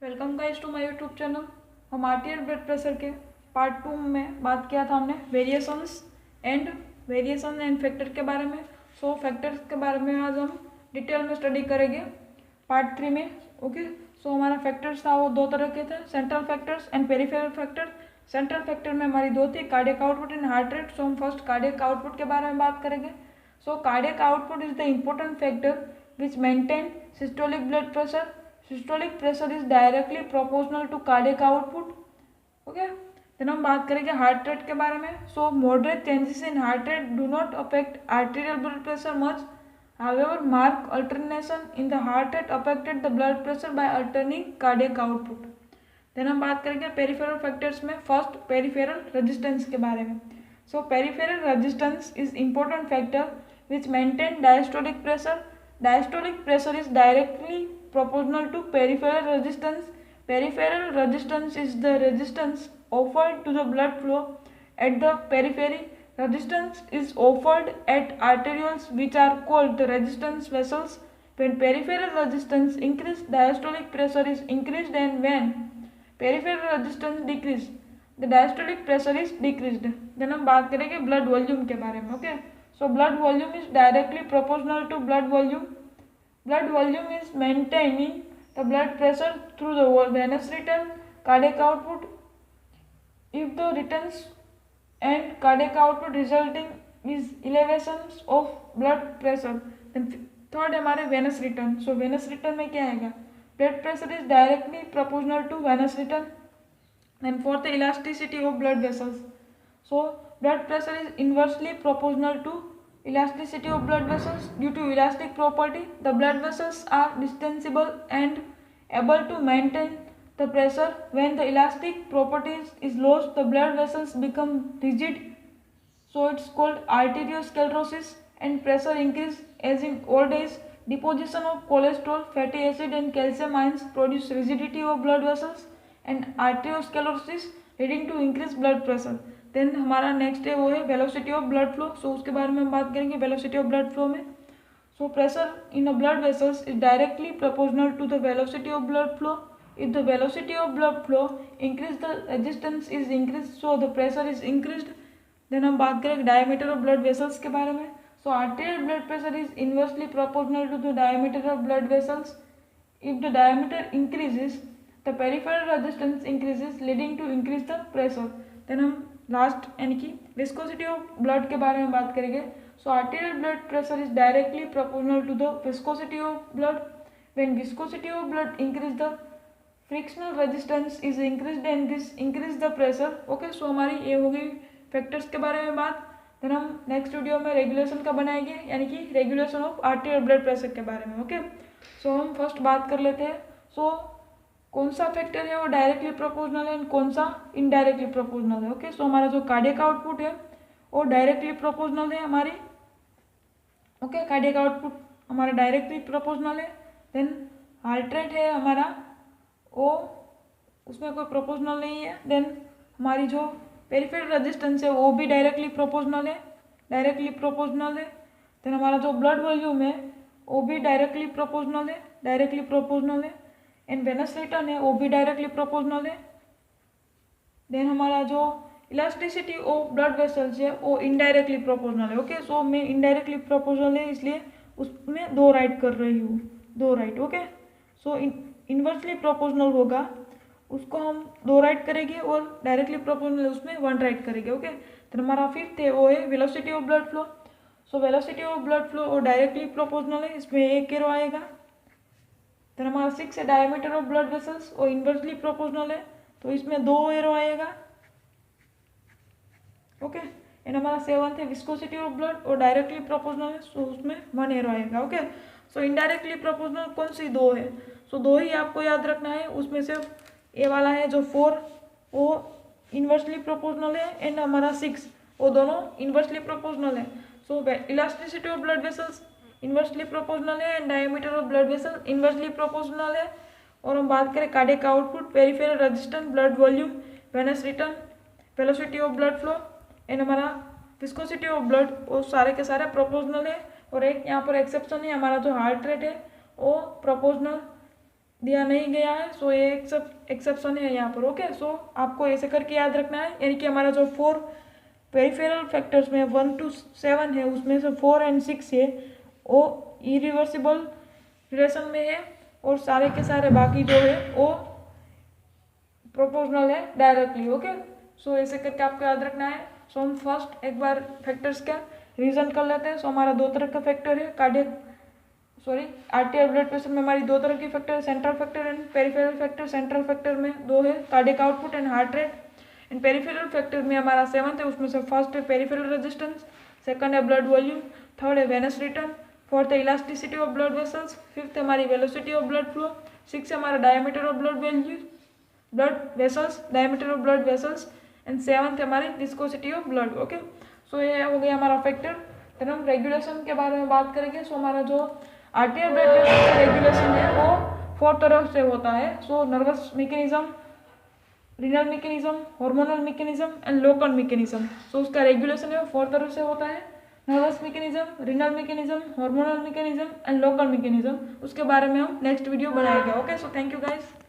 Welcome guys to my YouTube channel. हम arterial blood pressure के part 2 में बात किया था हमने वेरिएशन एंड फैक्टर के बारे में। फैक्टर्स के बारे में आज हम डिटेल में स्टडी करेंगे पार्ट 3 में। ओके, हमारा फैक्टर्स था वो दो तरह के थे, central factors and peripheral factors. Central factor में हमारी दो थी, cardiac output and heart rate. हम फर्स्ट कार्डियक आउटपुट के बारे में बात करेंगे। Cardiac output is the important factor which maintain systolic blood pressure. Systolic pressure is directly proportional to cardiac output. Okay, then हम बात करेंगे हार्ट रेट के बारे में। Moderate changes in heart rate do not affect arterial blood pressure much. However, marked alternation in the heart rate affected the blood pressure by alternating cardiac output. then हम बात करेंगे peripheral factors में। First peripheral resistance के बारे में। Peripheral resistance is important factor which maintain diastolic pressure. Diastolic pressure is directly proportional to peripheral resistance. Peripheral resistance is the resistance offered to the blood flow at the periphery. Resistance is offered at arterioles which are called the resistance vessels. When peripheral resistance increases, diastolic pressure is increased, and when peripheral resistance decrease, the diastolic pressure is decreased. Then हम बात करेंगे blood volume के बारे में। Okay, blood volume is directly proportional to blood volume. Blood volume is maintaining the blood pressure through the venous return, cardiac output. If the returns and cardiac output resulting is elevations of blood pressure, then third हमारे venous return. venous return में क्या आएगा? Blood pressure is directly proportional to venous return. Then fourth, the elasticity of blood vessels. Blood pressure is inversely proportional to elasticity of blood vessels. Due to elastic property, the blood vessels are distensible and able to maintain the pressure. When the elastic properties is lost, the blood vessels become rigid, so it's called arteriosclerosis. And pressure increase as in old age. Deposition of cholesterol, fatty acid and calcium ions produce rigidity of blood vessels and arteriosclerosis, leading to increased blood pressure. Then हमारा next है वो है velocity of blood flow. उसके बारे में हम बात करेंगे वेलोसिटी ऑफ ब्लड फ्लो में। Pressure in a blood vessels is directly proportional to the velocity of blood flow. If the velocity of blood flow increase, the resistance is increase, so the pressure is increased. Then हम बात करेंगे diameter of blood vessels के बारे में। Arterial blood pressure is inversely proportional to the diameter of blood vessels. If the diameter increases, the peripheral resistance increases, leading to increase the pressure. Then हम last यानी कि viscosity of blood के बारे में बात करेंगे। Arterial blood pressure is directly proportional to the viscosity of blood. When viscosity of blood increase, the frictional resistance is increased and this increase the pressure. Okay, हमारी ये हो गई फैक्टर्स के बारे में बात। देन हम नेक्स्ट वीडियो में रेगुलेशन का बनाएंगे, यानी कि regulation of arterial blood pressure के बारे में। ओके, हम फर्स्ट बात कर लेते हैं। कौन सा फैक्टर है वो डायरेक्टली प्रोपोर्शनल है, कौन सा इनडायरेक्टली प्रोपोर्शनल है। ओके, हमारा जो कार्डियक आउटपुट है वो डायरेक्टली प्रोपोर्शनल है हमारी। ओके, कार्डियक आउटपुट हमारा डायरेक्टली प्रोपोर्शनल है। देन हार्ट रेट है हमारा, वो उसमें कोई प्रोपोर्शनल नहीं है। देन हमारी जो पेरिफेरल रेजिस्टेंस है वो भी डायरेक्टली प्रोपोर्शनल है। देन हमारा जो ब्लड वॉल्यूम है वो भी डायरेक्टली प्रोपोर्शनल है। एंड वेनस रिटर्न है वो भी डायरेक्टली प्रोपोर्शनल है। देन हमारा जो इलास्टिसिटी ऑफ ब्लड वेसल्स है वो इनडायरेक्टली प्रोपोर्शनल है। ओके, मैं इनडायरेक्टली प्रोपोर्शनल है इसलिए उसमें दो राइट कर रही हूँ, दो राइट। ओके, इनवर्सली प्रोपोर्शनल होगा उसको हम दो राइट करेंगे और डायरेक्टली प्रोपोर्शनल है उसमें वन राइट करेंगे। ओके, तो हमारा फिफ्थ है वो है velocity of blood flow. Velocity of blood flow वो डायरेक्टली प्रोपोर्शनल है, इसमें एक एरो आएगा। तो हमारा सिक्स है डायमीटर ऑफ ब्लड वेसल्स, और इन्वर्सली प्रोपोर्शनल है तो इसमें दो एरो आएगा। ओके, एंड हमारा सेवंथ है विस्कोसिटी ऑफ ब्लड, और डायरेक्टली प्रोपोर्शनल है तो उसमें वन एरो आएगा। ओके, इनडायरेक्टली प्रोपोर्शनल कौन सी दो है? दो ही आपको याद रखना है, उसमें से ए वाला है जो 4 वो इन्वर्सली प्रोपोर्शनल है, एंड हमारा 6 वो दोनों इन्वर्सली प्रोपोर्शनल है। Elasticity of blood vessels inversely proportional है, and diameter of blood vessel inversely proportional है। और हम बात करें cardiac output, peripheral resistance, blood volume, venous return, velocity of blood flow and हमारा विस्कोसिटी ऑफ ब्लड, वो सारे के सारे प्रोपोर्शनल है। और एक यहाँ पर एक्सेप्शन है, हमारा जो हार्ट रेट है वो प्रोपोर्शनल दिया नहीं गया है, सो ये एक्सेप्शन है यहाँ पर। ओके, सो आपको ऐसे करके याद रखना है, यानी कि हमारा जो 4 पेरिफेरल फैक्टर्स में 1 to 7 है, उसमें से 4 and 6 है वो इरिवर्सिबल रिलेशन में है, और सारे के सारे बाकी जो है वो प्रोपोर्शनल है डायरेक्टली। ओके, सो ऐसे करके आपको याद रखना है। सो हम फर्स्ट एक बार फैक्टर्स का रिविजन कर लेते हैं। सो हमारा दो तरह का फैक्टर है, आर्टियल ब्लड प्रेशर में हमारी दो तरह की फैक्टर है, central factor and peripheral factor. Central factor में दो है, cardiac output and heart rate. And peripheral factor में हमारा 7 है, उसमें से फर्स्ट है पेरिफेरल रेजिस्टेंस, सेकंड है ब्लड वॉल्यूम, थर्ड है वेनस रिटर्न, फोर्थ है elasticity of blood vessels, fifth है हमारी velocity of blood flow, six है हमारा diameter of blood vessels, diameter of blood vessels, and seventh है हमारी विस्कोसिटी ऑफ ब्लड। ओके, सो ये हो गया हमारा फैक्टर। फिर हम रेगुलेशन के बारे में बात करेंगे। सो हमारा जो आर्टियल ब्लड प्रेशर का रेगुलेशन है वो 4 तरह से होता है। So nervous mechanism, renal mechanism, hormonal mechanism and local mechanism. So उसका रेगुलेशन है वो 4 तरह से होता है, nervous mechanism, renal mechanism, hormonal mechanism and local mechanism. उसके बारे में हम नेक्स्ट वीडियो बनाएंगे। Okay, so thank you guys.